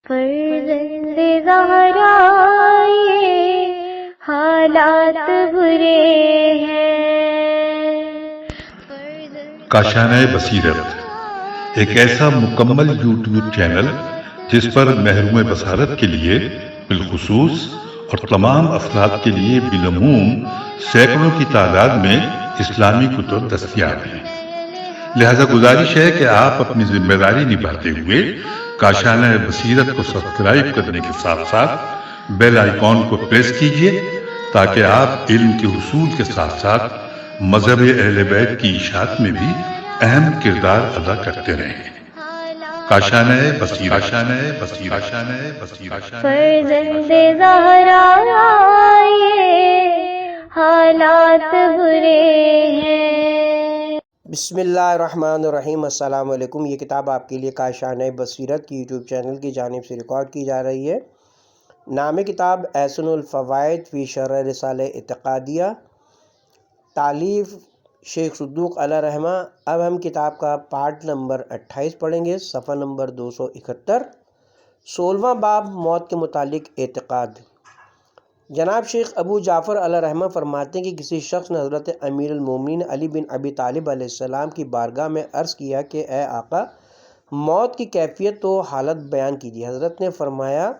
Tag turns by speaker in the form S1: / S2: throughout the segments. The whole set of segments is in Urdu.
S1: فرزند زہرا یہ حالات برے ہیں۔
S2: کاشانہ بصیرت ایک ایسا مکمل یوٹیوب چینل جس پر محروم بصارت کے لیے بالخصوص اور تمام افراد کے لیے بالعموم سینکڑوں کی تعداد میں اسلامی کتب دستیاب ہیں۔ لہذا گزارش ہے کہ آپ اپنی ذمہ داری نبھاتے ہوئے کاشانہ بصیرت کو سبسکرائب کرنے کے ساتھ ساتھ بیل آئیکن کو پریس کیجئے تاکہ آپ علم کے حصول کے ساتھ ساتھ مذہب اہل بیت کی اشاعت میں بھی اہم کردار ادا کرتے رہیں۔ کاشانہ بصیرت۔
S1: فرزند زہرا یہ حالات برے ہیں۔
S3: بسم اللہ الرحمن الرحیم۔ السلام علیکم۔ یہ کتاب آپ کے لیے کاشانہ بصیرت کی یوٹیوب چینل کی جانب سے ریکارڈ کی جا رہی ہے۔ نام کتاب احسن الفوائد فی شرح رسالہ اعتقادیہ، تالیف شیخ صدوق علیہ رحمہ۔ اب ہم کتاب کا پارٹ نمبر 28 پڑھیں گے، صفحہ نمبر 271، 16واں باب موت کے متعلق اعتقاد۔ جناب شیخ ابو جعفر علیہ رحمہ فرماتے ہیں کہ کسی شخص نے حضرت امیر المومنین علی بن ابی طالب علیہ السلام کی بارگاہ میں عرض کیا کہ اے آقا، موت کی کیفیت و حالت بیان کیجیے۔ حضرت نے فرمایا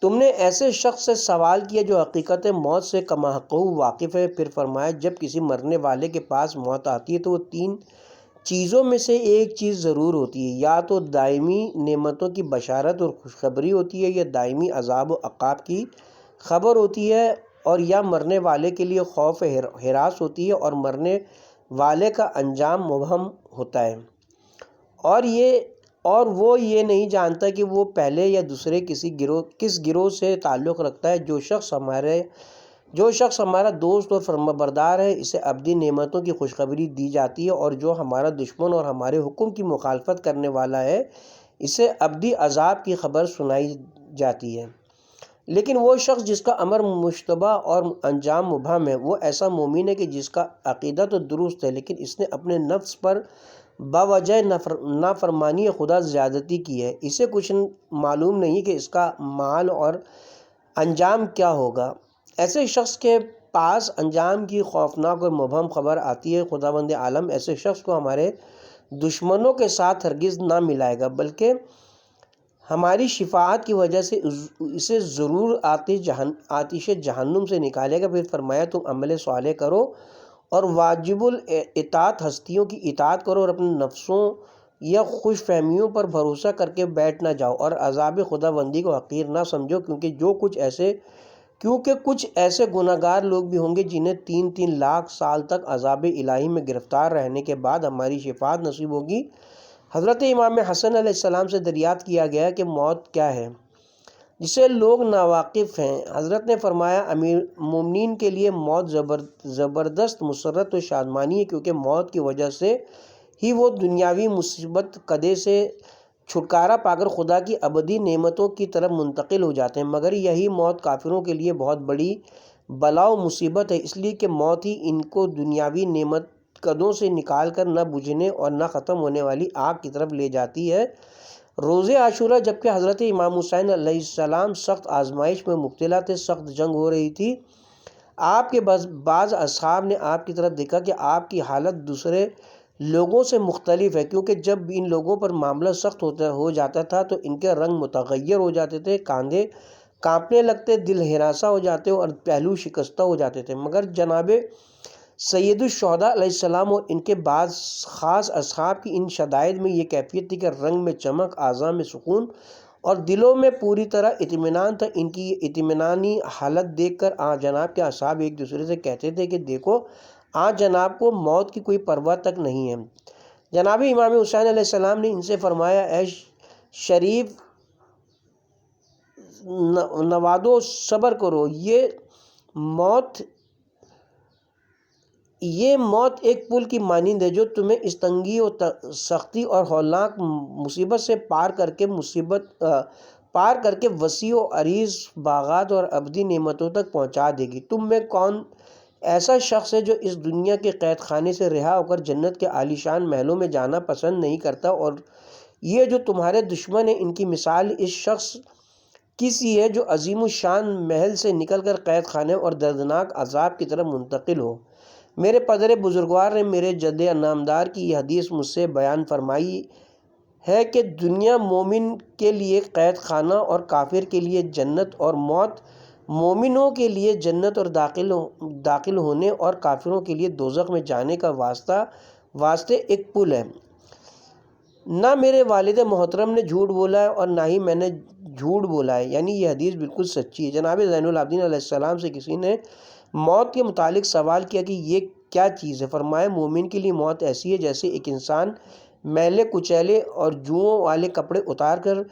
S3: تم نے ایسے شخص سے سوال کیا جو حقیقت موت سے کما حقہ واقف ہے۔ پھر فرمایا جب کسی مرنے والے کے پاس موت آتی ہے تو وہ تین چیزوں میں سے ایک چیز ضرور ہوتی ہے، یا تو دائمی نعمتوں کی بشارت اور خوشخبری ہوتی ہے، یا دائمی عذاب و عقاب کی خبر ہوتی ہے، اور یا مرنے والے کے لیے خوف ہراس ہوتی ہے اور مرنے والے کا انجام مبہم ہوتا ہے، اور وہ یہ نہیں جانتا کہ وہ پہلے یا دوسرے کس گروہ سے تعلق رکھتا ہے۔ جو شخص ہمارا دوست اور فرمانبردار ہے اسے ابدی نعمتوں کی خوشخبری دی جاتی ہے، اور جو ہمارا دشمن اور ہمارے حکم کی مخالفت کرنے والا ہے اسے ابدی عذاب کی خبر سنائی جاتی ہے۔ لیکن وہ شخص جس کا امر مشتبہ اور انجام مبہم ہے، وہ ایسا مومن ہے کہ جس کا عقیدہ تو درست ہے لیکن اس نے اپنے نفس پر باوجہ نافرمانی خدا زیادتی کی ہے۔ اسے کچھ معلوم نہیں کہ اس کا مال اور انجام کیا ہوگا۔ ایسے شخص کے پاس انجام کی خوفناک اور مبہم خبر آتی ہے۔ خداوند عالم ایسے شخص کو ہمارے دشمنوں کے ساتھ ہرگز نہ ملائے گا، بلکہ ہماری شفاعت کی وجہ سے اسے ضرور آتش جہنم سے نکالے گا۔ پھر فرمایا تم عمل صالح کرو اور واجب الاطاعت ہستیوں کی اطاعت کرو، اور اپنے نفسوں یا خوش فہمیوں پر بھروسہ کر کے بیٹھ نہ جاؤ، اور عذاب خداوندی کو حقیر نہ سمجھو، کیونکہ کچھ ایسے گناہگار لوگ بھی ہوں گے جنہیں 3 لاکھ سال تک عذاب الہی میں گرفتار رہنے کے بعد ہماری شفاعت نصیب ہوگی۔ حضرت امام حسن علیہ السلام سے دریافت کیا گیا کہ موت کیا ہے جسے لوگ ناواقف ہیں۔ حضرت نے فرمایا امیر مومنین کے لیے موت زبردست مسرت و شادمانی ہے، کیونکہ موت کی وجہ سے ہی وہ دنیاوی مصیبت قدے سے چھٹکارا پا کر خدا کی ابدی نعمتوں کی طرف منتقل ہو جاتے ہیں، مگر یہی موت کافروں کے لیے بہت بڑی بلا و مصیبت ہے، اس لیے کہ موت ہی ان کو دنیاوی نعمت قدوں سے نکال کر نہ بجھنے اور نہ ختم ہونے والی آگ کی طرف لے جاتی ہے۔ روز عاشورہ جبکہ حضرت امام حسین علیہ السلام سخت آزمائش میں مبتلا تھے، سخت جنگ ہو رہی تھی، آپ کے بعض اصحاب نے آپ کی طرف دیکھا کہ آپ کی حالت دوسرے لوگوں سے مختلف ہے، کیونکہ جب ان لوگوں پر معاملہ سخت ہو جاتا تھا تو ان کے رنگ متغیر ہو جاتے تھے، کاندھے کانپنے لگتے، دل ہراساں ہو جاتے اور پہلو شکستہ ہو جاتے تھے، مگر جناب سید الشہداء علیہ السلام اور ان کے بعض خاص اصحاب کی ان شدائد میں یہ کیفیت تھی کہ رنگ میں چمک، اعضاء میں سکون اور دلوں میں پوری طرح اطمینان تھا۔ ان کی یہ اطمینانی حالت دیکھ کر آن جناب کے اصحاب ایک دوسرے سے کہتے تھے کہ دیکھو آن جناب کو موت کی کوئی پرواہ تک نہیں ہے۔ جناب امام حسین علیہ السلام نے ان سے فرمایا اے شریف نوادو، صبر کرو، یہ موت ایک پل کی مانند ہے جو تمہیں اس تنگی و سختی اور ہولناک مصیبت سے پار کر کے وسیع و عریض باغات اور ابدی نعمتوں تک پہنچا دے گی۔ تم میں کون ایسا شخص ہے جو اس دنیا کے قید خانے سے رہا ہو کر جنت کے عالیشان محلوں میں جانا پسند نہیں کرتا اور یہ جو تمہارے دشمن ہیں ان کی مثال اس شخص کی سی ہے جو عظیم الشان محل سے نکل کر قید خانے اور دردناک عذاب کی طرف منتقل ہو۔ میرے پدر بزرگوار نے میرے جد نامدار کی یہ حدیث مجھ سے بیان فرمائی ہے کہ دنیا مومن کے لیے قید خانہ اور کافر کے لیے جنت، اور موت مومنوں کے لیے جنت اور داخل ہونے اور کافروں کے لیے دوزخ میں جانے کا واسطے ایک پل ہے۔ نہ میرے والد محترم نے جھوٹ بولا ہے اور نہ ہی میں نے جھوٹ بولا ہے، یعنی یہ حدیث بالکل سچی ہے۔ جناب زین العابدین علیہ السلام سے کسی نے موت کے متعلق سوال کیا کہ یہ کیا چیز ہے؟ فرمایا مومن کے لیے موت ایسی ہے جیسے ایک انسان میلے کچیلے اور جوؤں والے کپڑے اتار کر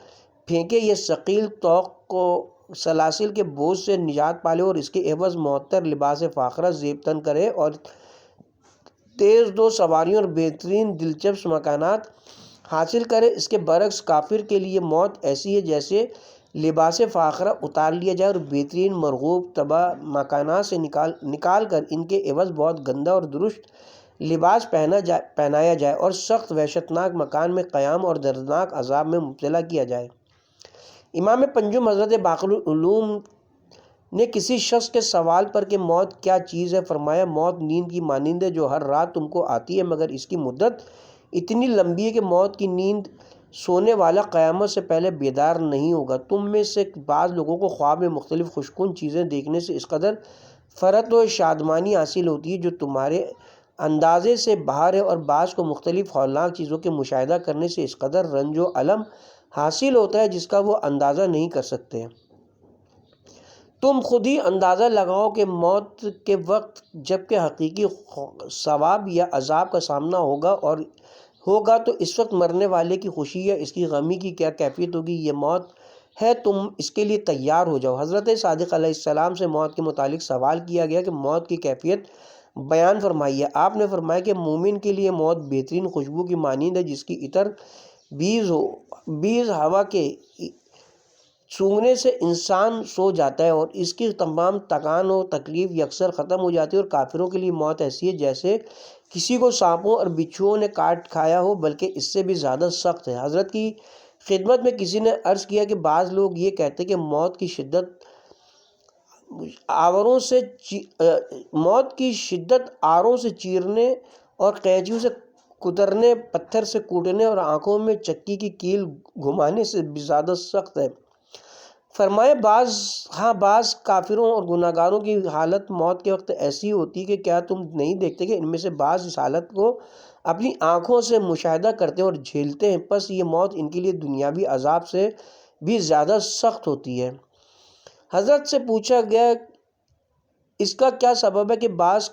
S3: پھینکے، یہ ثقیل طوق کو سلاسل کے بوجھ سے نجات پالے اور اس کے عوض معطر لباس فاخرہ زیب تن کرے اور تیز دو سواریوں اور بہترین دلچسپ مکانات حاصل کرے۔ اس کے برعکس کافر کے لیے موت ایسی ہے جیسے لباس فاخرہ اتار لیا جائے اور بہترین مرغوب تباہ مکانات سے نکال کر ان کے عوض بہت گندا اور درشت لباس پہنایا جائے اور سخت وحشتناک مکان میں قیام اور دردناک عذاب میں مبتلا کیا جائے۔ امام پنجم حضرت باقر العلوم نے کسی شخص کے سوال پر کہ موت کیا چیز ہے فرمایا موت نیند کی مانند ہے جو ہر رات تم کو آتی ہے، مگر اس کی مدت اتنی لمبی ہے کہ موت کی نیند سونے والا قیامت سے پہلے بیدار نہیں ہوگا۔ تم میں سے بعض لوگوں کو خواب میں مختلف خوشکن چیزیں دیکھنے سے اس قدر فرحت و شادمانی حاصل ہوتی ہے جو تمہارے اندازے سے باہر ہے، اور بعض کو مختلف ہولناک چیزوں کے مشاہدہ کرنے سے اس قدر رنج و الم حاصل ہوتا ہے جس کا وہ اندازہ نہیں کر سکتے۔ تم خود ہی اندازہ لگاؤ کہ موت کے وقت جب کہ حقیقی ثواب یا عذاب کا سامنا ہوگا تو اس وقت مرنے والے کی خوشی یا اس کی غمی کی کیا کیفیت ہوگی۔ یہ موت ہے، تم اس کے لیے تیار ہو جاؤ۔ حضرت صادق علیہ السلام سے موت کے متعلق سوال کیا گیا کہ موت کی کیفیت بیان فرمائیے۔ آپ نے فرمایا کہ مومن کے لیے موت بہترین خوشبو کی مانند ہے جس کی عطر بیز ہوا کے سونگھنے سے انسان سو جاتا ہے اور اس کی تمام تکان و تکلیف یکسر ختم ہو جاتی ہے۔ اور کافروں کے لیے موت ایسی ہے جیسے کسی کو سانپوں اور بچھوؤں نے کاٹ کھایا ہو، بلکہ اس سے بھی زیادہ سخت ہے۔ حضرت کی خدمت میں کسی نے عرض کیا کہ بعض لوگ یہ کہتے ہیں کہ موت کی شدت آروں سے چیرنے اور قینچیوں سے کترنے، پتھر سے کوٹنے اور آنکھوں میں چکی کی کیل گھمانے سے بھی زیادہ سخت ہے۔ فرمایا بعض کافروں اور گناہ گاروں کی حالت موت کے وقت ایسی ہوتی ہے کہ کیا تم نہیں دیکھتے کہ ان میں سے بعض اس حالت کو اپنی آنکھوں سے مشاہدہ کرتے اور جھیلتے ہیں، پس یہ موت ان کے لیے دنیاوی عذاب سے بھی زیادہ سخت ہوتی ہے۔ حضرت سے پوچھا گیا اس کا کیا سبب ہے کہ بعض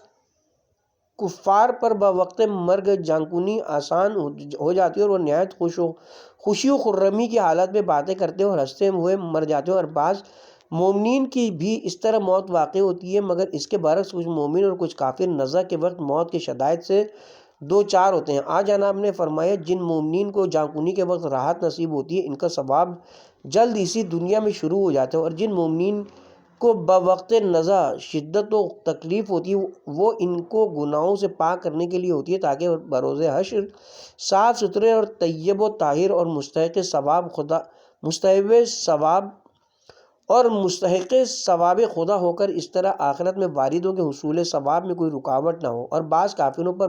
S3: کفار پر بوقت مرگ جانکنی آسان ہو جاتی ہے اور وہ نہایت خوشی و خرمی کی حالت میں باتیں کرتے ہیں اور ہنستے ہوئے مر جاتے ہیں، اور بعض مومنین کی بھی اس طرح موت واقع ہوتی ہے، مگر اس کے برعکس کچھ مومن اور کچھ کافر نزع کے وقت موت کے شدائد سے دو چار ہوتے ہیں۔ آج جناب نے فرمایا جن مومنین کو جانکنی کے وقت راحت نصیب ہوتی ہے ان کا ثواب جلد اسی دنیا میں شروع ہو جاتا ہے، اور جن مومنین کو بوقت نزع شدت و تکلیف ہوتی ہے وہ ان کو گناہوں سے پاک کرنے کے لیے ہوتی ہے تاکہ بروز حشر صاف ستھرے اور طیب و طاہر اور مستحق ثواب خدا ہو کر اس طرح آخرت میں واردوں کے حصول ثواب میں کوئی رکاوٹ نہ ہو۔ اور بعض کافروں پر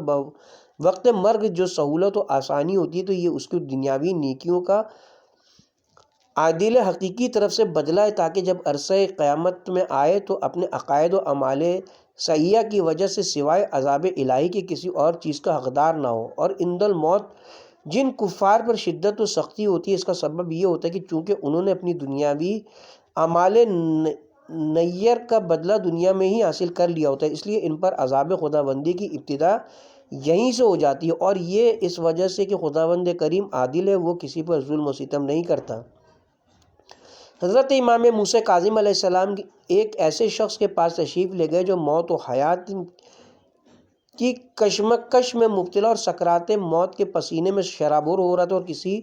S3: وقت مرگ جو سہولت و آسانی ہوتی ہے تو یہ اس کی دنیاوی نیکیوں کا عادل حقیقی طرف سے بدلہ ہے تاکہ جب عرصہ قیامت میں آئے تو اپنے عقائد و اعمال سیئہ کی وجہ سے سوائے عذاب الہی کے کسی اور چیز کا حقدار نہ ہو۔ اور عند الموت جن کفار پر شدت و سختی ہوتی ہے اس کا سبب یہ ہوتا ہے کہ چونکہ انہوں نے اپنی دنیاوی اعمال نیر کا بدلہ دنیا میں ہی حاصل کر لیا ہوتا ہے، اس لیے ان پر عذاب خداوندی کی ابتدا یہیں سے ہو جاتی ہے، اور یہ اس وجہ سے کہ خداوند کریم عادل ہے، وہ کسی پر ظلم و ستم نہیں کرتا۔ حضرت امام موسیٰ کاظم علیہ السلام ایک ایسے شخص کے پاس تشریف لے گئے جو موت و حیات کی کشمکش میں مبتلا اور سکرات موت کے پسینے میں شرابور ہو رہا تھا، اور کسی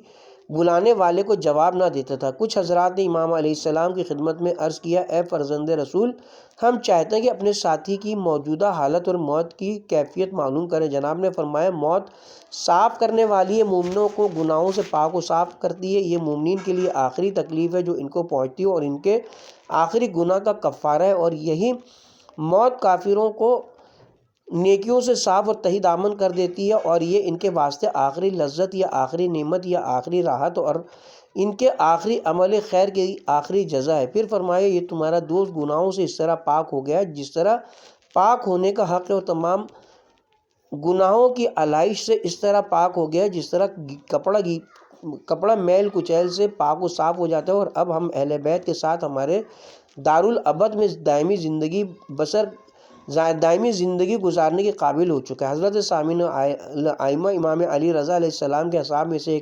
S3: بلانے والے کو جواب نہ دیتا تھا۔ کچھ حضرات نے امام علیہ السلام کی خدمت میں عرض کیا، اے فرزند رسول، ہم چاہتے ہیں کہ اپنے ساتھی کی موجودہ حالت اور موت کی کیفیت معلوم کریں۔ جناب نے فرمایا، موت صاف کرنے والی ہے، مومنوں کو گناہوں سے پاک و صاف کرتی ہے، یہ مومنین کے لیے آخری تکلیف ہے جو ان کو پہنچتی ہے اور ان کے آخری گناہ کا کفارہ ہے، اور یہی موت کافروں کو نیکیوں سے صاف اور تہی دامن کر دیتی ہے، اور یہ ان کے واسطے آخری لذت یا آخری نعمت یا آخری راحت اور ان کے آخری عمل خیر کی آخری جزا ہے۔ پھر فرمایا، یہ تمہارا دوست گناہوں سے اس طرح پاک ہو گیا جس طرح پاک ہونے کا حق ہے، اور تمام گناہوں کی علائش سے اس طرح پاک ہو گیا جس طرح کپڑا میل کچیل سے پاک و صاف ہو جاتا ہے، اور اب ہم اہل بیت کے ساتھ ہمارے دارالابد میں دائمی زندگی گزارنے کے قابل ہو چکا ہے۔ حضرت سامعین ائمہ امام علی رضا علیہ السلام کے اصحاب میں سے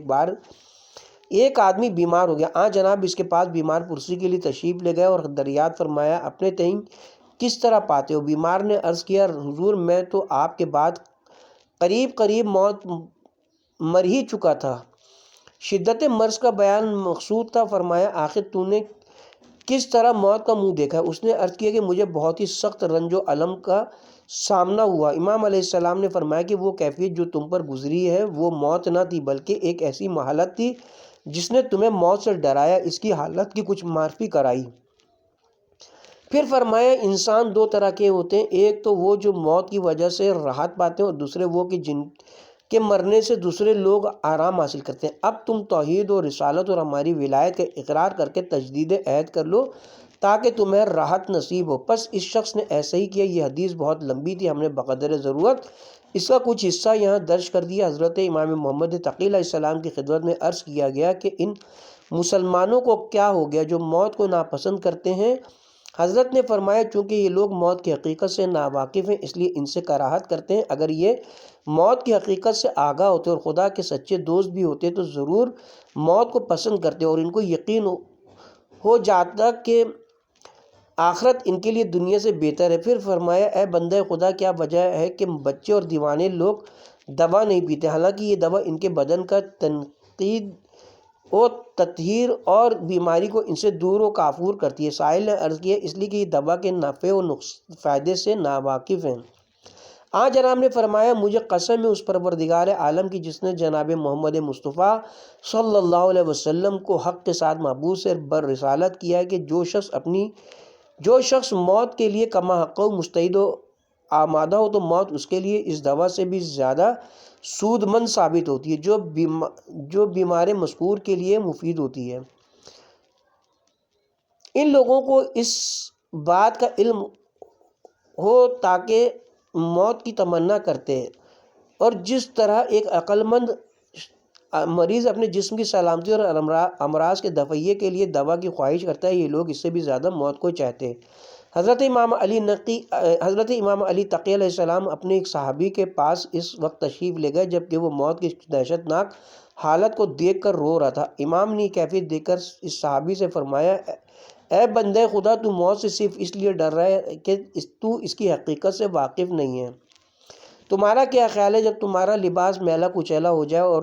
S3: ایک آدمی بیمار ہو گیا۔ جناب اس کے پاس بیمار پرسی کے لیے تشریف لے گئے اور دریافت فرمایا، اپنے تئیں کس طرح پاتے ہو؟ بیمار نے عرض کیا، حضور میں تو آپ کے بعد قریب موت مر ہی چکا تھا۔ شدت مرض کا بیان مقصود تھا۔ فرمایا، آخر تو نے کس طرح موت کا منہ دیکھا؟ اس نے عرض کیا کہ مجھے بہت ہی سخت رنج و الم کا سامنا ہوا۔ امام علیہ السلام نے فرمایا کہ وہ کیفیت جو تم پر گزری ہے وہ موت نہ تھی بلکہ ایک ایسی حالت تھی جس نے تمہیں موت سے ڈرایا، اس کی حالت کی کچھ معرفی کرائی۔ پھر فرمایا، انسان دو طرح کے ہوتے ہیں، ایک تو وہ جو موت کی وجہ سے راحت پاتے ہیں، اور دوسرے وہ کہ جن کے مرنے سے دوسرے لوگ آرام حاصل کرتے ہیں۔ اب تم توحید و رسالت اور ہماری ولایت کا اقرار کر کے تجدید عہد کر لو تاکہ تمہیں راحت نصیب ہو۔ پس اس شخص نے ایسا ہی کیا۔ یہ حدیث بہت لمبی تھی، ہم نے بقدر ضرورت اس کا کچھ حصہ یہاں درج کر دیا۔ حضرت امام محمد تقی علیہ السلام کی خدمت میں عرض کیا گیا کہ ان مسلمانوں کو کیا ہو گیا جو موت کو ناپسند کرتے ہیں؟ حضرت نے فرمایا، چونکہ یہ لوگ موت کی حقیقت سے ناواقف ہیں اس لیے ان سے کراہت کرتے ہیں۔ اگر یہ موت کی حقیقت سے آگاہ ہوتے اور خدا کے سچے دوست بھی ہوتے تو ضرور موت کو پسند کرتے، اور ان کو یقین ہو جاتا کہ آخرت ان کے لیے دنیا سے بہتر ہے۔ پھر فرمایا، اے بندہ خدا، کیا وجہ ہے کہ بچے اور دیوانے لوگ دوا نہیں پیتے حالانکہ یہ دوا ان کے بدن کا تنقید و تطہیر اور بیماری کو ان سے دور و کافور کرتی ہے؟ سائل نے عرض کیا، اس لیے کہ یہ دوا کے نفع و فائدے سے ناواقف ہیں۔ جناب نے فرمایا، مجھے قسم ہے اس پروردگار عالم کی جس نے جناب محمد مصطفیٰ صلی اللہ علیہ وسلم کو حق کے ساتھ معبود سے بر رسالت کیا ہے کہ جو شخص موت کے لیے کما حق و مستعد و آمادہ ہو تو موت اس کے لیے اس دوا سے بھی زیادہ سود مند ثابت ہوتی ہے جو بیمار مذکور کے لیے مفید ہوتی ہے۔ ان لوگوں کو اس بات کا علم ہو تاکہ موت کی تمنا کرتے ہیں، اور جس طرح ایک عقل مند مریض اپنے جسم کی سلامتی اور امراض کے دفعیے کے لیے دوا کی خواہش کرتا ہے، یہ لوگ اس سے بھی زیادہ موت کو چاہتے ہیں۔ حضرت امام علی تقی علیہ السلام اپنے ایک صحابی کے پاس اس وقت تشریف لے گئے جبکہ وہ موت کی دہشت ناک حالت کو دیکھ کر رو رہا تھا۔ امام نے کیفیت دیکھ کر اس صحابی سے فرمایا، اے بندے خدا، تو موت سے صرف اس لیے ڈر رہا ہے کہ تو اس کی حقیقت سے واقف نہیں ہے۔ تمہارا کیا خیال ہے جب تمہارا لباس میلا کچیلا ہو جائے اور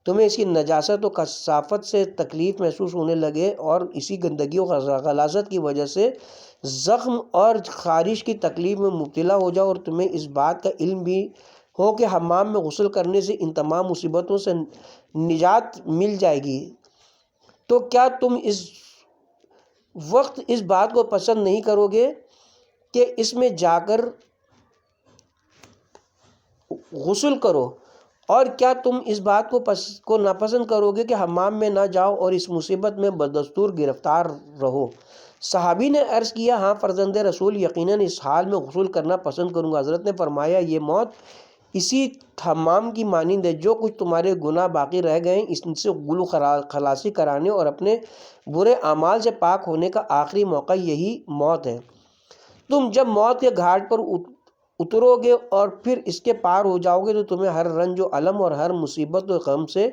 S3: تمہیں اس کی نجاست و کثافت سے تکلیف محسوس ہونے لگے، اور اسی گندگی و غلاظت کی وجہ سے زخم اور خارش کی تکلیف میں مبتلا ہو جاؤ، اور تمہیں اس بات کا علم بھی ہو کہ حمام میں غسل کرنے سے ان تمام مصیبتوں سے نجات مل جائے گی، تو کیا تم اس وقت اس بات کو پسند نہیں کرو گے کہ اس میں جا کر غسل کرو؟ اور کیا تم اس بات کو ناپسند کرو گے کہ حمام میں نہ جاؤ اور اس مصیبت میں بدستور گرفتار رہو؟ صحابی نے عرض کیا، ہاں فرزند رسول، یقیناً اس حال میں غسل کرنا پسند کروں گا۔ حضرت نے فرمایا، یہ موت اسی حمام کی مانند ہے، جو کچھ تمہارے گناہ باقی رہ گئے ہیں ان سے گل خلاصی کرانے اور اپنے برے اعمال سے پاک ہونے کا آخری موقع یہی موت ہے۔ تم جب موت کے گھاٹ پر اترو گے اور پھر اس کے پار ہو جاؤ گے تو تمہیں ہر رنج و الم اور ہر مصیبت و غم سے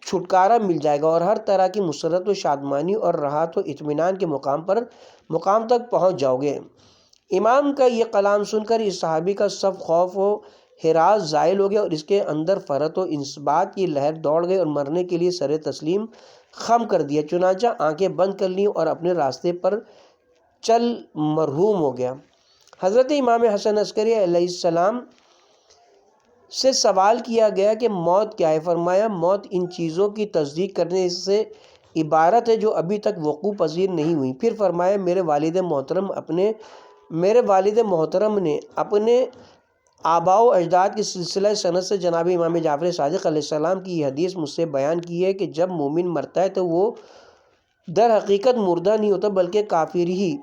S3: چھٹکارا مل جائے گا، اور ہر طرح کی مسرت و شادمانی اور راحت و اطمینان کے مقام تک پہنچ جاؤ گے۔ امام کا یہ کلام سن کر اس صحابی کا سب خوف و ہراس زائل ہو گیا اور اس کے اندر فرحت و انصبات کی لہر دوڑ گئی اور مرنے کے لیے سر تسلیم خم کر دیا، چنانچہ آنکھیں بند کر لیں اور اپنے راستے پر چل مرحوم ہو گیا۔ حضرت امام حسن عسکری علیہ السلام سے سوال کیا گیا کہ موت کیا ہے؟ فرمایا موت ان چیزوں کی تصدیق کرنے سے عبارت ہے جو ابھی تک وقوع پذیر نہیں ہوئی۔ پھر فرمایا میرے والد محترم نے اپنے آباء و اجداد کی سلسلہ سند سے جناب امام جعفر صادق علیہ السلام کی یہ حدیث مجھ سے بیان کی ہے کہ جب مومن مرتا ہے تو وہ در حقیقت مردہ نہیں ہوتا بلکہ کافر ہی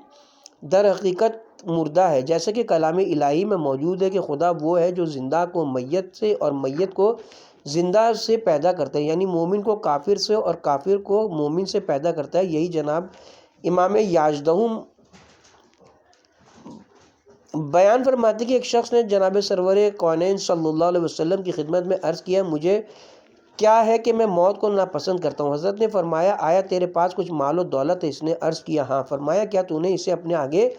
S3: در حقیقت مردہ ہے، جیسا کہ کلام الہی میں موجود ہے کہ خدا وہ ہے جو زندہ کو میت سے اور میت کو زندہ سے پیدا کرتا ہے، یعنی مومن کو کافر سے اور کافر کو مومن سے پیدا کرتا ہے۔ یہی جناب امام یاجدہم بیان فرماتے کہ ایک شخص نے جناب سرور کونین صلی اللہ علیہ وسلم کی خدمت میں عرض کیا مجھے کیا ہے کہ میں موت کو ناپسند کرتا ہوں؟ حضرت نے فرمایا آیا تیرے پاس کچھ مال و دولت ہے؟ اس نے عرض کیا ہاں۔ فرمایا کیا تو نے اسے اپنے آگے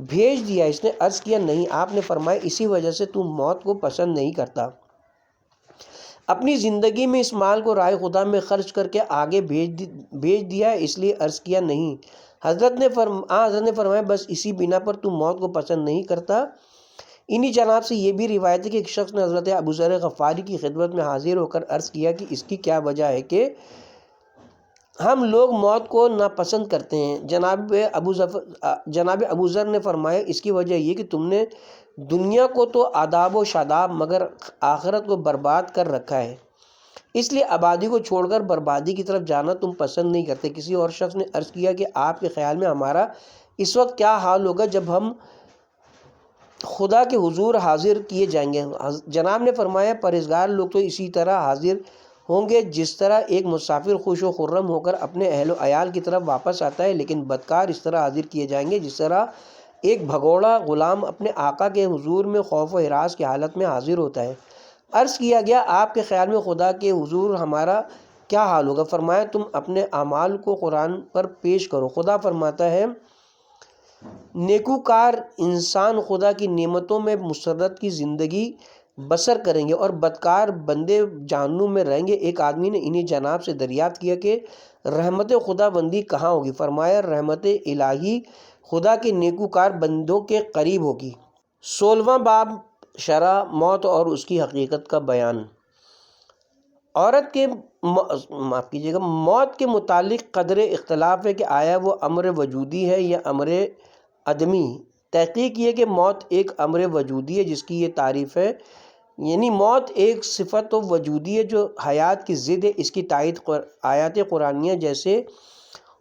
S3: بھیج دیا؟ اس نے عرض کیا نہیں۔ آپ نے فرمایا اسی وجہ سے تو موت کو پسند نہیں کرتا، اپنی زندگی میں اس مال کو راہ خدا میں خرچ کر کے آگے بھیج دیا ہے، اس لیے عرض کیا نہیں۔ حضرت نے فرمایا بس اسی بنا پر تو موت کو پسند نہیں کرتا۔ انہی جناب سے یہ بھی روایت ہے کہ ایک شخص نے حضرت ابو ذر غفاری کی خدمت میں حاضر ہو کر عرض کیا کہ اس کی کیا وجہ ہے کہ ہم لوگ موت کو ناپسند کرتے ہیں؟ جناب ابو ذر نے فرمایا اس کی وجہ یہ کہ تم نے دنیا کو تو آداب و شاداب مگر آخرت کو برباد کر رکھا ہے، اس لیے آبادی کو چھوڑ کر بربادی کی طرف جانا تم پسند نہیں کرتے۔ کسی اور شخص نے عرض کیا کہ آپ کے خیال میں ہمارا اس وقت کیا حال ہوگا جب ہم خدا کے حضور حاضر کیے جائیں گے؟ جناب نے فرمایا پرہیزگار لوگ تو اسی طرح حاضر ہوں گے جس طرح ایک مسافر خوش و خرم ہو کر اپنے اہل و عیال کی طرف واپس آتا ہے، لیکن بدکار اس طرح حاضر کیے جائیں گے جس طرح ایک بھگوڑا غلام اپنے آقا کے حضور میں خوف و ہراس کی حالت میں حاضر ہوتا ہے۔ عرض کیا گیا آپ کے خیال میں خدا کے حضور ہمارا کیا حال ہوگا؟ فرمایا تم اپنے اعمال کو قرآن پر پیش کرو، خدا فرماتا ہے نیکوکار انسان خدا کی نعمتوں میں مسرت کی زندگی بسر کریں گے اور بدکار بندے جہنم میں رہیں گے۔ ایک آدمی نے انہی جناب سے دریافت کیا کہ رحمت خدا بندی کہاں ہوگی؟ فرمایا رحمت الہی خدا کے نیکوکار بندوں کے قریب ہوگی۔ 16واں باب شرح موت اور اس کی حقیقت کا بیان۔ موت کے متعلق قدر اختلاف ہے کہ آیا وہ امر وجودی ہے یا امر عدمی۔ تحقیق یہ کہ موت ایک امر وجودی ہے جس کی یہ تعریف ہے، یعنی موت ایک صفت و وجودی ہے جو حیات کی ضد ہے۔ اس کی تائید آیات قرآنیہ جیسے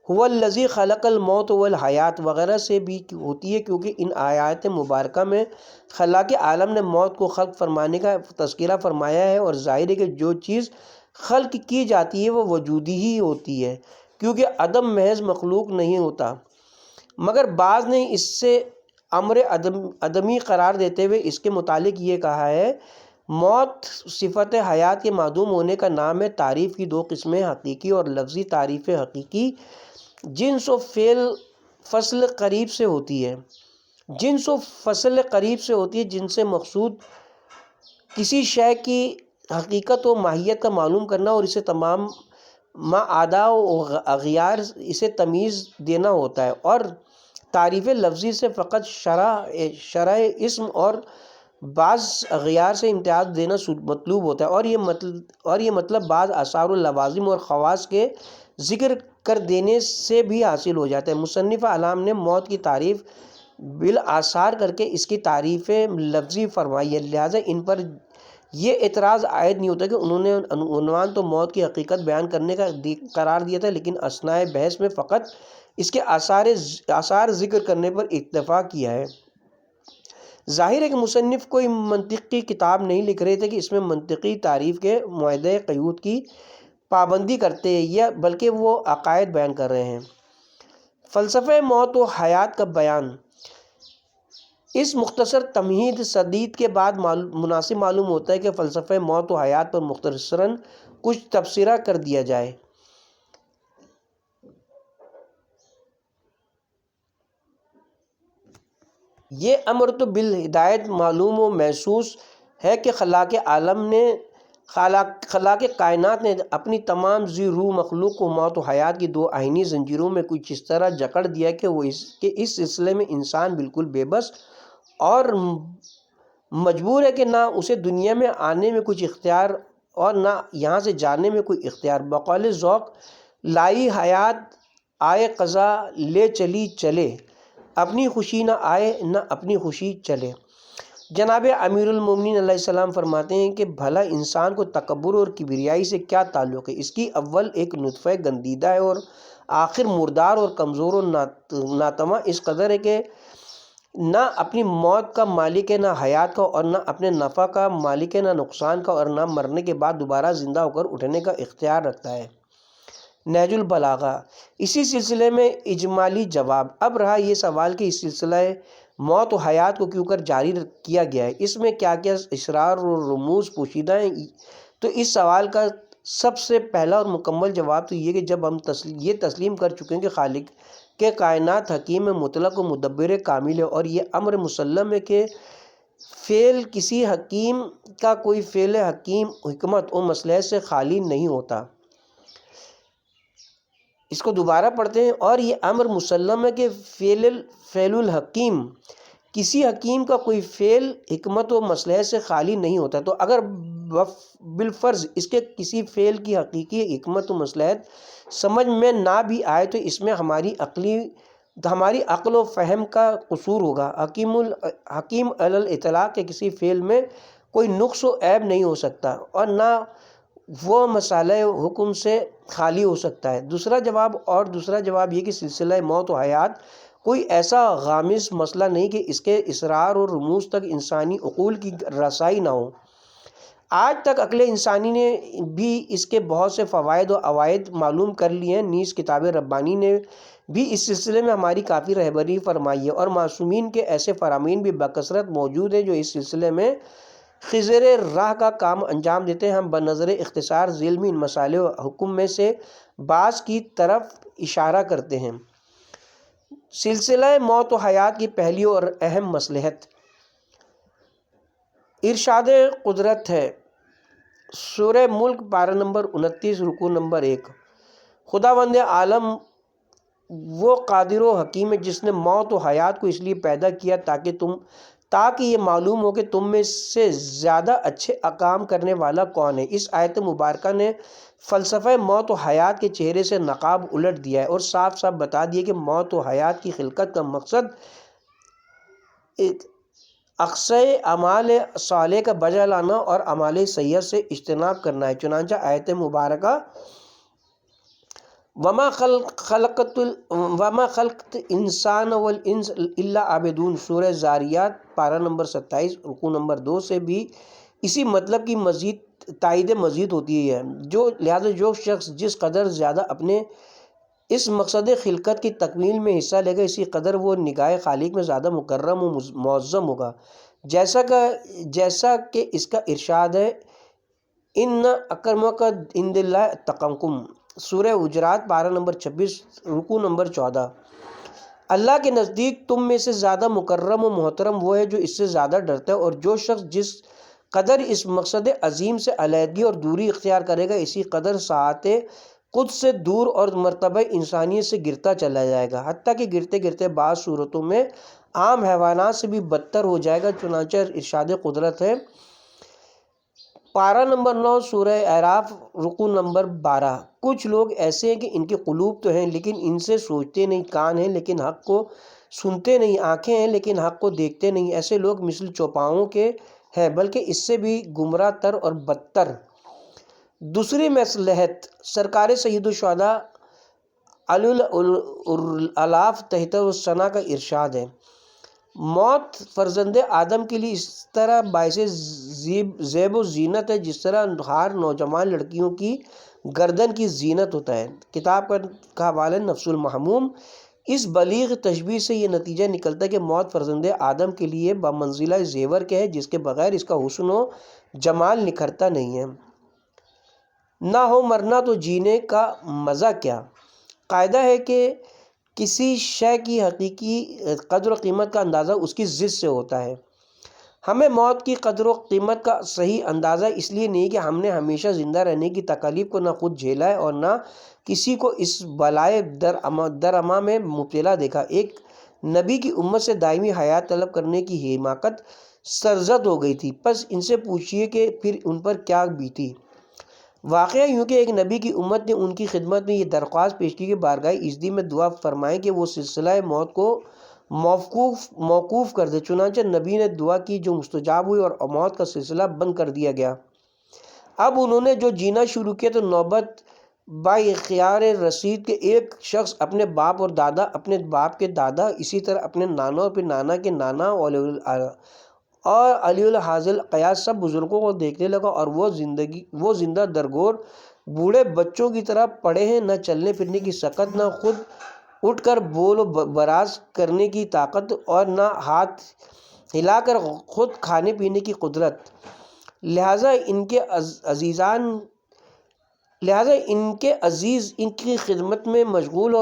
S3: هو الذی خلق الموت والحیات وغیرہ سے بھی ہوتی ہے، کیونکہ ان آیات مبارکہ میں خلاق عالم نے موت کو خلق فرمانے کا تذکرہ فرمایا ہے، اور ظاہر ہے کہ جو چیز خلق کی جاتی ہے وہ وجودی ہی ہوتی ہے، کیونکہ عدم محض مخلوق نہیں ہوتا۔ مگر بعض نے اس سے امر عدمی قرار دیتے ہوئے اس کے متعلق یہ کہا ہے موت صفت حیات کے معدوم ہونے کا نام ہے۔ تعریف کی دو قسمیں، حقیقی اور لفظی۔ تعریف حقیقی جنس و فصل قریب سے ہوتی ہے، جن سے مقصود کسی شے کی حقیقت و ماہیت کا معلوم کرنا اور اسے تمام اعداء و اغیار اسے تمیز دینا ہوتا ہے، اور تعریف لفظی سے فقط شرح اسم اور بعض اغیار سے امتیاز دینا مطلوب ہوتا ہے، اور یہ مطلب بعض آثار و لوازم اور خواص کے ذکر کر دینے سے بھی حاصل ہو جاتا ہے۔ مصنف اعلام نے موت کی تعریف بالآثار کر کے اس کی تعریف لفظی فرمائی ہے، لہٰذا ان پر یہ اعتراض عائد نہیں ہوتا کہ انہوں نے عنوان تو موت کی حقیقت بیان کرنے کا قرار دیا تھا، لیکن اثناء بحث میں فقط اس کے آثار ذکر کرنے پر اکتفا کیا ہے۔ ظاہر ہے کہ مصنف کوئی منطقی کتاب نہیں لکھ رہے تھے کہ اس میں منطقی تعریف کے معاہدہ قیود کی پابندی کرتے ہیں، یا بلکہ وہ عقائد بیان کر رہے ہیں۔ فلسفہ موت و حیات کا بیان۔ اس مختصر تمہید صدید کے بعد مناسب معلوم ہوتا ہے کہ فلسفہ موت و حیات پر مختصراً کچھ تبصرہ کر دیا جائے۔ یہ امر تو بالہدایت معلوم و محسوس ہے کہ خلاق کائنات نے اپنی تمام ذی روح مخلوق کو موت و حیات کی دو آئینی زنجیروں میں کچھ اس طرح جکڑ دیا کہ اس سلسلے میں انسان بالکل بے بس اور مجبور ہے کہ نہ اسے دنیا میں آنے میں کچھ اختیار اور نہ یہاں سے جانے میں کوئی اختیار۔ بقول ذوق لائی حیات آئے قضا لے چلی چلے، اپنی خوشی نہ آئے نہ اپنی خوشی چلے۔ جناب امیر المومنین علیہ السلام فرماتے ہیں کہ بھلا انسان کو تکبر اور کبریائی سے کیا تعلق ہے؟ اس کی اول ایک نطفہ گندیدہ ہے اور آخر مردار اور کمزور اور ناتواں اس قدر ہے کہ نہ اپنی موت کا مالک ہے، نہ حیات کا، اور نہ اپنے نفع کا مالک ہے، نہ نقصان کا، اور نہ مرنے کے بعد دوبارہ زندہ ہو کر اٹھنے کا اختیار رکھتا ہے۔ نہج البلاغہ۔ اسی سلسلے میں اجمالی جواب۔ اب رہا یہ سوال کہ اس سلسلہ موت و حیات کو کیوں کر جاری کیا گیا ہے، اس میں کیا کیا اسرار اور رموز پوشیدہ ہیں؟ تو اس سوال کا سب سے پہلا اور مکمل جواب تو یہ کہ جب ہم یہ تسلیم کر چکے ہیں کہ خالق کہ کائنات حکیم مطلق و مدبر کامل ہے، اور یہ امر مسلم ہے کہ فعل کسی حکیم کا کوئی فعل حکیم حکمت و مصلحت سے خالی نہیں ہوتا۔ اس کو دوبارہ پڑھتے ہیں۔ اور یہ امر مسلم ہے کہ فعل الحکیم کسی حکیم کا کوئی فعل حکمت و مصلحت سے خالی نہیں ہوتا۔ تو اگر بالفرض اس کے کسی فعل کی حقیقی حکمت و مصلحت سمجھ میں نہ بھی آئے تو اس میں ہماری عقل و فہم کا قصور ہوگا۔ حکیم علی الاطلاق کے کسی فعل میں کوئی نقص و عیب نہیں ہو سکتا اور نہ وہ مسئلہ حکم سے خالی ہو سکتا ہے۔ دوسرا جواب یہ کہ سلسلہ موت و حیات کوئی ایسا غامض مسئلہ نہیں کہ اس کے اسرار اور رموز تک انسانی عقول کی رسائی نہ ہو۔ آج تک عقل انسانی نے بھی اس کے بہت سے فوائد و عوائد معلوم کر لیے ہیں، نیز کتاب ربانی نے بھی اس سلسلے میں ہماری کافی رہبری فرمائی ہے، اور معصومین کے ایسے فرامین بھی بکثرت موجود ہیں جو اس سلسلے میں خضر راہ کا کام انجام دیتے ہیں۔ ہم بنظر اختصار ذیل میں ان مسائل و حکم میں سے بعض کی طرف اشارہ کرتے ہیں۔ سلسلہ موت و حیات کی پہلی اور اہم مصلحت ارشاد قدرت ہے۔ سورہ ملک پارہ نمبر 29 رکوع نمبر 1۔ خداوند عالم وہ قادر و حکیم ہے جس نے موت و حیات کو اس لیے پیدا کیا تاکہ یہ معلوم ہو کہ تم میں سے زیادہ اچھے کام کرنے والا کون ہے۔ اس آیت مبارکہ نے فلسفہ موت و حیات کے چہرے سے نقاب الٹ دیا ہے اور صاف صاف بتا دیا کہ موت و حیات کی خلقت کا مقصد اقصی اعمال صالح کا بجا لانا اور اعمال سیئہ سے اجتناب کرنا ہے۔ چنانچہ آیت مبارکہ وما خلقت انسان والانس الا عابدون، سورہ زاریات پارہ نمبر 27 رکوع نمبر 2 سے بھی اسی مطلب کی تائید مزید ہوتی ہے۔ لہذا جو شخص جس قدر زیادہ اپنے اس مقصد خلقت کی تکمیل میں حصہ لے گا، اسی قدر وہ نگاہ خالق میں زیادہ مکرم و معظم ہوگا، جیسا کہ اس کا ارشاد ہے ان اکرمکم عند اللہ اتقاکم، سورہ حجرات پارہ نمبر 26 رکوع نمبر 14۔ اللہ کے نزدیک تم میں سے زیادہ مکرم و محترم وہ ہے جو اس سے زیادہ ڈرتا ہے، اور جو شخص جس قدر اس مقصد عظیم سے علیحدگی اور دوری اختیار کرے گا، اسی قدر ساعت خود سے دور اور مرتبہ انسانیت سے گرتا چلا جائے گا، حتیٰ کہ گرتے گرتے بعض صورتوں میں عام حیوانات سے بھی بدتر ہو جائے گا۔ چنانچہ ارشاد قدرت ہے پارہ نمبر 9 سورہ اعراف رکوع نمبر 12۔ کچھ لوگ ایسے ہیں کہ ان کے قلوب تو ہیں لیکن ان سے سوچتے نہیں، کان ہیں لیکن حق کو سنتے نہیں، آنکھیں ہیں لیکن حق کو دیکھتے نہیں۔ ایسے لوگ مثل چوپاؤں کے ہیں، بلکہ اس سے بھی گمراہ تر اور بدتر۔ دوسری مصلحت سرکار سید الشہداء علی الالاف تحت الثنا کا ارشاد ہے۔ موت فرزند آدم کے لیے اس طرح باعث زیب و زینت ہے جس طرح ہار نوجوان لڑکیوں کی گردن کی زینت ہوتا ہے۔ کتاب کا حوالہ نفس المحموم۔ اس بلیغ تشبیہ سے یہ نتیجہ نکلتا ہے کہ موت فرزند آدم کے لیے بمنزلہ زیور کے ہے جس کے بغیر اس کا حسن و جمال نکھرتا نہیں ہے۔ نہ ہو مرنا تو جینے کا مزہ کیا۔ قاعدہ ہے کہ کسی شے کی حقیقی قدر و قیمت کا اندازہ اس کی ضد سے ہوتا ہے۔ ہمیں موت کی قدر و قیمت کا صحیح اندازہ اس لیے نہیں کہ ہم نے ہمیشہ زندہ رہنے کی تکالیف کو نہ خود جھیلا ہے اور نہ کسی کو اس بلائے درما میں مبتلا دیکھا۔ ایک نبی کی امت سے دائمی حیات طلب کرنے کی حماقت سرزد ہو گئی تھی، پس ان سے پوچھئے کہ پھر ان پر کیا بیتی۔ واقعہ یوں کہ ایک نبی کی امت نے ان کی خدمت میں یہ درخواست پیش کی کہ بارگاہ ایزدی میں دعا فرمائیں کہ وہ سلسلہ موت کو موقوف کر دے۔ چنانچہ نبی نے دعا کی جو مستجاب ہوئی اور موت کا سلسلہ بند کر دیا گیا۔ اب انہوں نے جو جینا شروع کیا تو نوبت با اختیار رسید کہ ایک شخص اپنے باپ اور دادا، اپنے باپ کے دادا، اسی طرح اپنے نانا اور پھر نانا کے نانا اور علی الحاضل قیاس سب بزرگوں کو دیکھنے لگا، اور وہ زندہ درگور بوڑھے بچوں کی طرح پڑے ہیں، نہ چلنے پھرنے کی سکت، نہ خود اٹھ کر بول و براز کرنے کی طاقت، اور نہ ہاتھ ہلا کر خود کھانے پینے کی قدرت۔ لہٰذا ان کے عزیز ان کی خدمت میں مشغول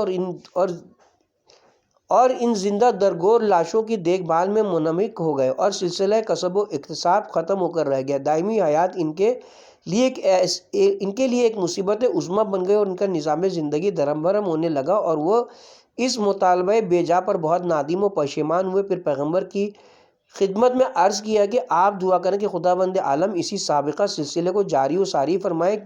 S3: اور ان زندہ درگور لاشوں کی دیکھ بھال میں منہمک ہو گئے، اور سلسلہ کسب و اکتساب ختم ہو کر رہ گیا۔ دائمی حیات ان کے لیے ایک مصیبت عظمیٰ بن گئی، اور ان کا نظام زندگی درہم برہم ہونے لگا، اور وہ اس مطالبہ بے جا پر بہت نادم و پشیمان ہوئے۔ پھر پیغمبر کی خدمت میں عرض کیا کہ آپ دعا کریں کہ خداوند عالم اسی سابقہ سلسلے کو جاری و ساری فرمائے۔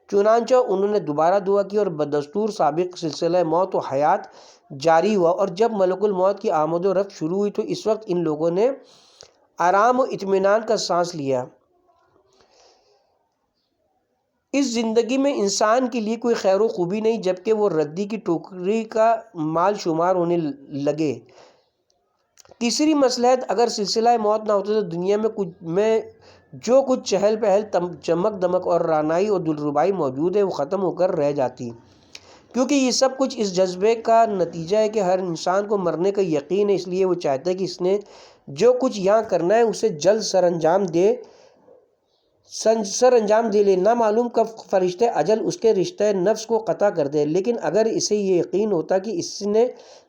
S3: چنانچہ انہوں نے دوبارہ دعا کی، اور بدستور سابق سلسلہ موت و حیات جاری ہوا، اور جب ملک الموت کی آمد و رفت شروع ہوئی تو اس وقت ان لوگوں نے آرام و اطمینان کا سانس لیا۔ اس زندگی میں انسان کے لیے کوئی خیر و خوبی نہیں، جبکہ وہ ردی کی ٹوکری کا مال شمار ہونے لگے۔ تیسری مصلحت، اگر سلسلہ موت نہ ہوتا تو دنیا میں جو کچھ چہل پہل، چمک دمک اور رعنائی اور دلربائی موجود ہے وہ ختم ہو کر رہ جاتی، کیونکہ یہ سب کچھ اس جذبے کا نتیجہ ہے کہ ہر انسان کو مرنے کا یقین ہے، اس لیے وہ چاہتا ہے کہ اس نے جو کچھ یہاں کرنا ہے اسے جلد سر انجام دے لے۔ نہ معلوم کب فرشتہ اجل اس کے رشتہ نفس کو قطع کر دے، لیکن اگر اسے یہ یقین ہوتا کہ اس نے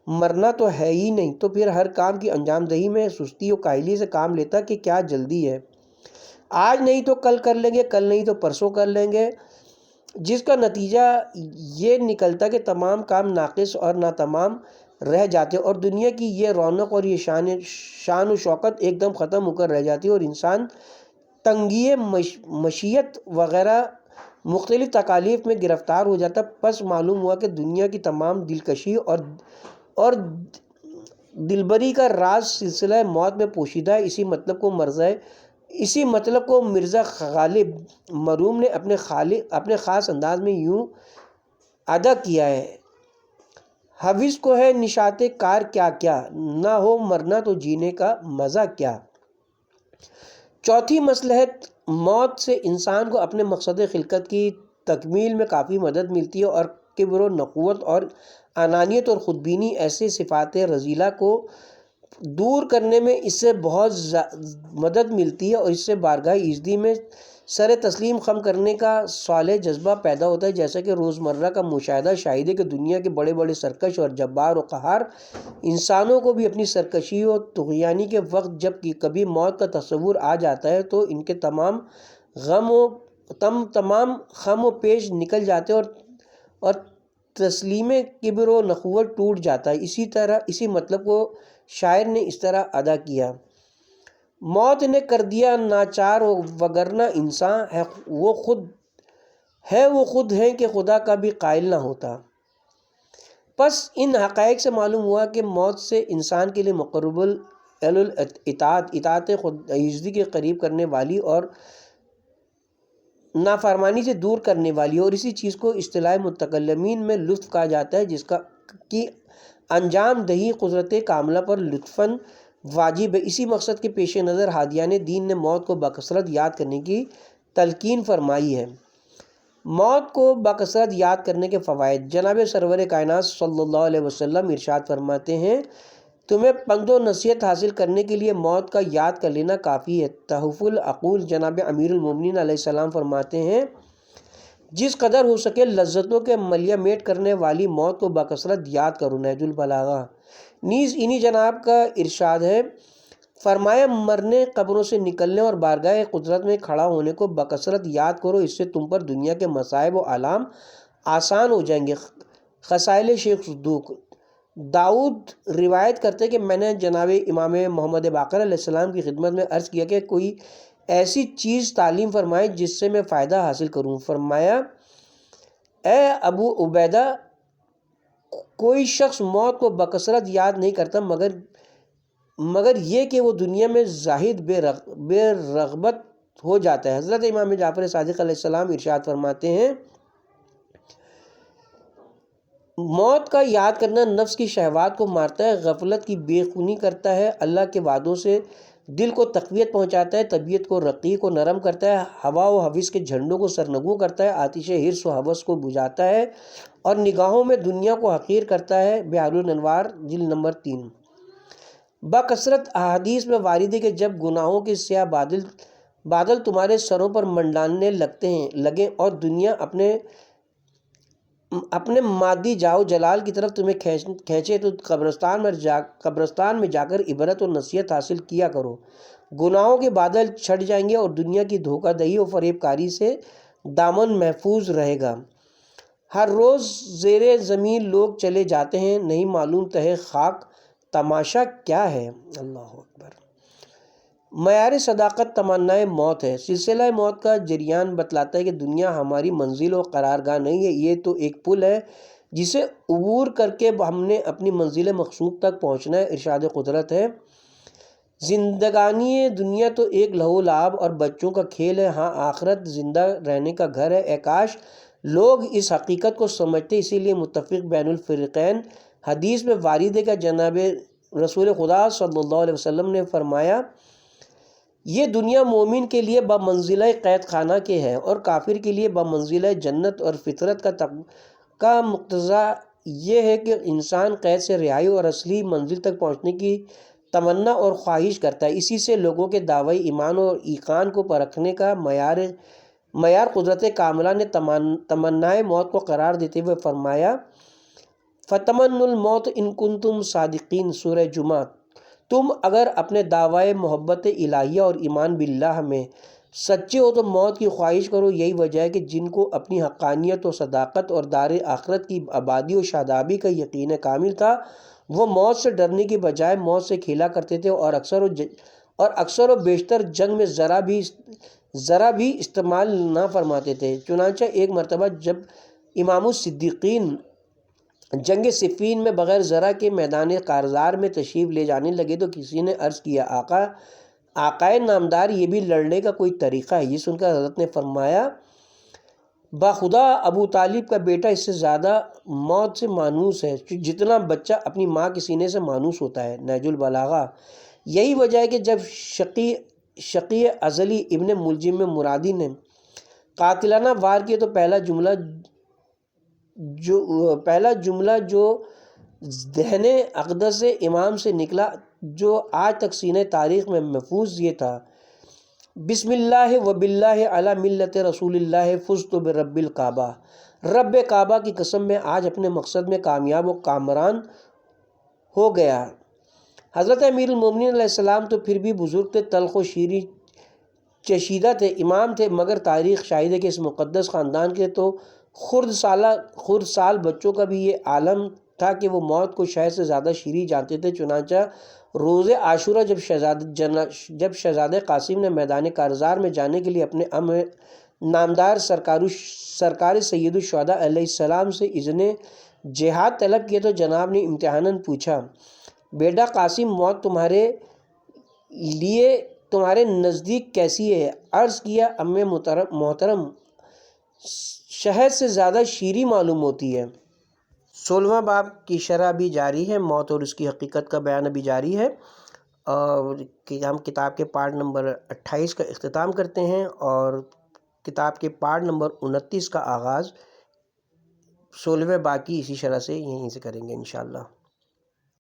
S3: مرنا تو ہے ہی نہیں تو پھر ہر کام کی انجام دہی میں سستی و کاہلی سے کام لیتا کہ کیا جلدی ہے، آج نہیں تو کل کر لیں گے، کل نہیں تو پرسوں کر لیں گے، جس کا نتیجہ یہ نکلتا کہ تمام کام ناقص اور ناتمام رہ جاتے، اور دنیا کی یہ رونق اور یہ شان و شوکت ایک دم ختم ہو کر رہ جاتی، اور انسان تنگی معیشت وغیرہ مختلف تکالیف میں گرفتار ہو جاتا۔ پس معلوم ہوا کہ دنیا کی تمام دلکشی اور دلبری کا راز سلسلہ موت میں پوشیدہ ہے۔ اسی مطلب کو مرزا غالب مرحوم نے اپنے خاص انداز میں یوں ادا کیا ہے: حافظ کو ہے نشاط کار کیا کیا، نہ ہو مرنا تو جینے کا مزہ کیا۔ چوتھی مصلحت، موت سے انسان کو اپنے مقصد خلقت کی تکمیل میں کافی مدد ملتی ہے، اور کبر و نخوت اور انانیت اور خودبینی ایسے صفات رذیلہ کو دور کرنے میں اس سے بہت مدد ملتی ہے، اور اس سے بارگاہ ایزدی میں سر تسلیم خم کرنے کا صالح جذبہ پیدا ہوتا ہے۔ جیسا کہ روزمرہ کا مشاہدہ شاہد ہے کہ دنیا کے بڑے بڑے سرکش اور جبار و قہار انسانوں کو بھی اپنی سرکشی و طغیانی کے وقت جب کبھی موت کا تصور آ جاتا ہے تو ان کے تمام خم و پیش نکل جاتے ہیں، اور تسلیم کبر و نخوت ٹوٹ جاتا ہے۔ اسی مطلب کو شاعر نے اس طرح ادا کیا: موت نے کر دیا ناچار وگرنہ انسان ہے وہ خود ہیں کہ خدا کا بھی قائل نہ ہوتا۔ پس ان حقائق سے معلوم ہوا کہ موت سے انسان کے لیے مقرب اطاعت ایزدی کے قریب کرنے والی اور نافرمانی سے دور کرنے والی، اور اسی چیز کو اصطلاح متکلمین میں لطف کہا جاتا ہے، جس کی انجام دہی قدرت کاملہ پر لطفاً واجب ہے۔ اسی مقصد کے پیش نظر ہادیان دین نے موت کو بکثرت یاد کرنے کی تلقین فرمائی ہے۔ موت کو بکثرت یاد کرنے کے فوائد: جناب سرور کائنات صلی اللہ علیہ وسلم ارشاد فرماتے ہیں: تمہیں پند و نصیحت حاصل کرنے کے لیے موت کا یاد کر لینا کافی ہے۔ تحف العقول جناب امیر المومنین علیہ السلام فرماتے ہیں: جس قدر ہو سکے لذتوں کے ملیہ میٹ کرنے والی موت کو بکثرت یاد کرو۔ نہج البلاغہ۔ نیز انہی جناب کا ارشاد ہے: فرمایا مرنے، قبروں سے نکلنے اور بارگاہ قدرت میں کھڑا ہونے کو بکثرت یاد کرو، اس سے تم پر دنیا کے مصائب و آلام آسان ہو جائیں گے۔ خصائل شیخ صدوق۔ داؤد روایت کرتے کہ میں نے جناب امام محمد باقر علیہ السلام کی خدمت میں عرض کیا کہ کوئی ایسی چیز تعلیم فرمائے جس سے میں فائدہ حاصل کروں۔ فرمایا اے ابو عبیدہ، کوئی شخص موت کو بکثرت یاد نہیں کرتا مگر یہ کہ وہ دنیا میں زاہد بے رغبت ہو جاتا ہے۔ حضرت امام جعفر صادق علیہ السلام ارشاد فرماتے ہیں موت کا یاد کرنا نفس کی شہوات کو مارتا ہے، غفلت کی بے خونی کرتا ہے، اللہ کے وعدوں سے دل کو تقویت پہنچاتا ہے، طبیعت کو رقیق و نرم کرتا ہے، ہوا و حوث کے جھنڈوں کو سرنگوں کرتا ہے، آتش حرص و حوث کو بجھاتا ہے اور نگاہوں میں دنیا کو حقیر کرتا ہے۔ بحار الانوار جلد نمبر 3۔ بکثرت احادیث میں وارد ہے کہ جب گناہوں کے سیاہ بادل تمہارے سروں پر منڈلانے لگیں اور دنیا اپنے مادی جاؤ جلال کی طرف تمہیں کھینچے تو قبرستان میں جا کر عبرت و نصیحت حاصل کیا کرو۔ گناہوں کے بادل چھٹ جائیں گے اور دنیا کی دھوکہ دہی و فریب کاری سے دامن محفوظ رہے گا۔ ہر روز زیر زمین لوگ چلے جاتے ہیں، نہیں معلوم تہہ خاک تماشا کیا ہے۔ اللہ اکبر۔ معیار صداقت تمنائے موت ہے۔ سلسلہ موت کا جریان بتلاتا ہے کہ دنیا ہماری منزل و قرارگاہ نہیں ہے، یہ تو ایک پل ہے جسے عبور کر کے ہم نے اپنی منزل مقصود تک پہنچنا ہے۔ ارشاد قدرت ہے زندگانی دنیا تو ایک لہو لعب اور بچوں کا کھیل ہے، ہاں آخرت زندہ رہنے کا گھر ہے۔ اے کاش لوگ اس حقیقت کو سمجھتے۔ اسی لیے متفق بین الفریقین حدیث میں وارد ہے کہ جناب رسول خدا صلی اللہ علیہ وسلم نے فرمایا یہ دنیا مومن کے لیے بمنزلہ قید خانہ کے ہے اور کافر کے لیے بمنزلہ جنت، اور فطرت کا مقتضا یہ ہے کہ انسان قید سے رہائی اور اصلی منزل تک پہنچنے کی تمنا اور خواہش کرتا ہے۔ اسی سے لوگوں کے دعوی ایمان اور ایقان کو پرکھنے کا معیار قدرت کاملہ نے تمنائے موت کو قرار دیتے ہوئے فرمایا فَتَمَنُّوا الْمَوْتَ إِن كُنتُمْ صَادِقِينَ۔ سورہ جمعہ۔ تم اگر اپنے دعوی محبت الہیہ اور ایمان باللہ میں سچے ہو تو موت کی خواہش کرو۔ یہی وجہ ہے کہ جن کو اپنی حقانیت و صداقت اور دار آخرت کی آبادی و شادابی کا یقین کامل تھا، وہ موت سے ڈرنے کی بجائے موت سے کھیلا کرتے تھے اور اکثر و بیشتر جنگ میں ذرا بھی استعمال نہ فرماتے تھے۔ چنانچہ ایک مرتبہ جب امام الصدیقین جنگ صفین میں بغیر ذرا کے میدان کارزار میں تشریف لے جانے لگے تو کسی نے عرض کیا آقائے نامدار، یہ بھی لڑنے کا کوئی طریقہ ہے؟ یہ سن کر حضرت نے فرمایا باخدا ابو طالب کا بیٹا اس سے زیادہ موت سے مانوس ہے جتنا بچہ اپنی ماں کے سینے سے مانوس ہوتا ہے۔ نہج البلاغہ۔ یہی وجہ ہے کہ جب شقی ازلی ابن ملجم میں مرادی نے قاتلانہ وار کیا تو پہلا جملہ جو ذہن اقدس امام سے نکلا، جو آج تک سینہ تاریخ میں محفوظ، یہ تھا بسم اللہ و باللہ علی ملت رسول اللہ فزت برب الکعبہ۔ رب کعبہ کی قسم میں آج اپنے مقصد میں کامیاب و کامران ہو گیا۔ حضرت امیر المومنین علیہ السلام تو پھر بھی بزرگ تھے، تلخ و شیریں چشیدہ تھے، امام تھے، مگر تاریخ شاہد ہے کہ اس مقدس خاندان کے تو خرد سال بچوں کا بھی یہ عالم تھا کہ وہ موت کو شہد سے زیادہ شیریں جانتے تھے۔ چنانچہ روز عاشورہ جب شہزادہ قاسم نے میدان کارزار میں جانے کے لیے اپنے نامدار سرکار سید الشہداء علیہ السلام سے اذن جہاد طلب کیا تو جناب نے امتحاناً پوچھا بیٹا قاسم، موت تمہارے نزدیک کیسی ہے؟ عرض کیا محترم، شہد سے زیادہ شیریں معلوم ہوتی ہے۔ 16واں باب کی شرح بھی جاری ہے، موت اور اس کی حقیقت کا بیان بھی جاری ہے، اور ہم کتاب کے پارٹ نمبر 28 کا اختتام کرتے ہیں اور کتاب کے پارٹ نمبر 29 کا آغاز 16ویں باب کی اسی شرح سے یہیں سے کریں گے انشاءاللہ۔